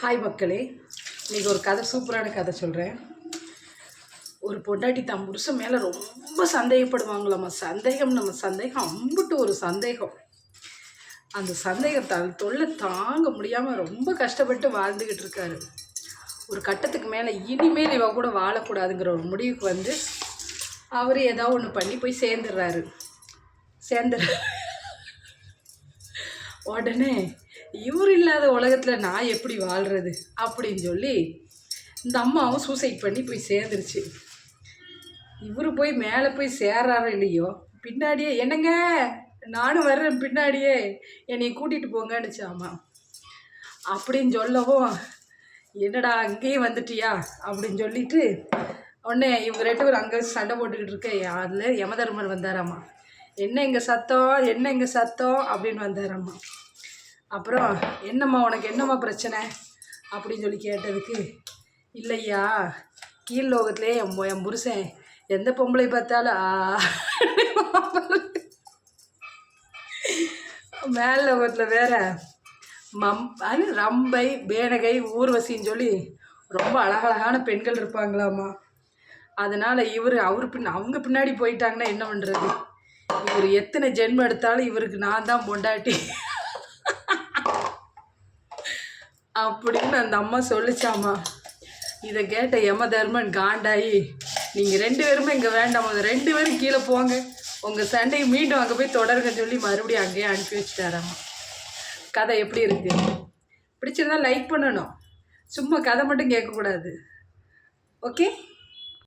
Hi மக்களே, இன்றைக்கி ஒரு கதை, சூப்பரான கதை சொல்கிறேன். ஒரு பொண்டாட்டி தம் புருஷன் மேலே ரொம்ப சந்தேகப்படுவாங்களாம்மா. சந்தேகம் அம்புட்டு ஒரு சந்தேகம். அந்த சந்தேகத்தால் தொல்லை தாங்க முடியாமல் ரொம்ப கஷ்டப்பட்டு வாழ்ந்துக்கிட்டு இருக்காரு. ஒரு கட்டத்துக்கு மேலே இனிமேல் இவ கூட வாழக்கூடாதுங்கிற ஒரு முடிவுக்கு வந்து அவர் ஏதாவது ஒன்று பண்ணி போய் சேர்ந்துடுறாரு. உடனே இவர் இல்லாத உலகத்தில் நான் எப்படி வாழ்கிறது அப்படின்னு சொல்லி இந்த அம்மாவும் சூசைட் பண்ணி போய் சேர்ந்துருச்சு. இவர் போய் மேலே போய் சேர்றாரோ இல்லையோ, பின்னாடியே என்னங்க நானும் வர்றேன், பின்னாடியே என்னை கூட்டிகிட்டு போங்கன்னுச்சு அம்மா. அப்படின்னு சொல்லவும், என்னடா அங்கேயும் வந்துட்டியா அப்படின்னு சொல்லிட்டு உடனே இவங்க ரெண்டு பேரும் அங்கே சண்டை போட்டுக்கிட்டு இருக்க. அதில் யமதர்மர் வந்தாராம்மா. என்ன இங்கே சத்தம் அப்படின்னு வந்தாராம்மா. அப்புறம் என்னம்மா உனக்கு என்னம்மா பிரச்சனை அப்படின்னு சொல்லி கேட்டதுக்கு, இல்லையா கீழ் லோகத்திலே என் புருஷன் எந்த பொம்பளை பார்த்தாலும் மேல் லோகத்தில் வேற ரம்பை பேனகை ஊர்வசின்னு சொல்லி ரொம்ப அழகழகான பெண்கள் இருப்பாங்களாம்மா. அதனால் அவங்க பின்னாடி போயிட்டாங்கன்னா என்ன பண்ணுறது? இவர் எத்தனை ஜென்மம் எடுத்தாலும் இவருக்கு நான் தான் பொண்டாட்டி அப்படின்னு அந்த அம்மா சொல்லிச்சாம்மா. இதை கேட்ட யமதர்மன் காண்டாயி, நீங்கள் ரெண்டு பேருமே இங்கே வேண்டாம், ரெண்டு பேரும் கீழே போங்க, உங்கள் சண்டையை மீண்டும் அங்கே போய் தொடருங்கன்னு சொல்லி மறுபடியும் அங்கேயே அனுப்பி வச்சுட்டாராம்மா. கதை எப்படி இருக்குது? பிடிச்சிருந்தா லைக் பண்ணணும், சும்மா கதை மட்டும் கேட்கக்கூடாது. ஓகே.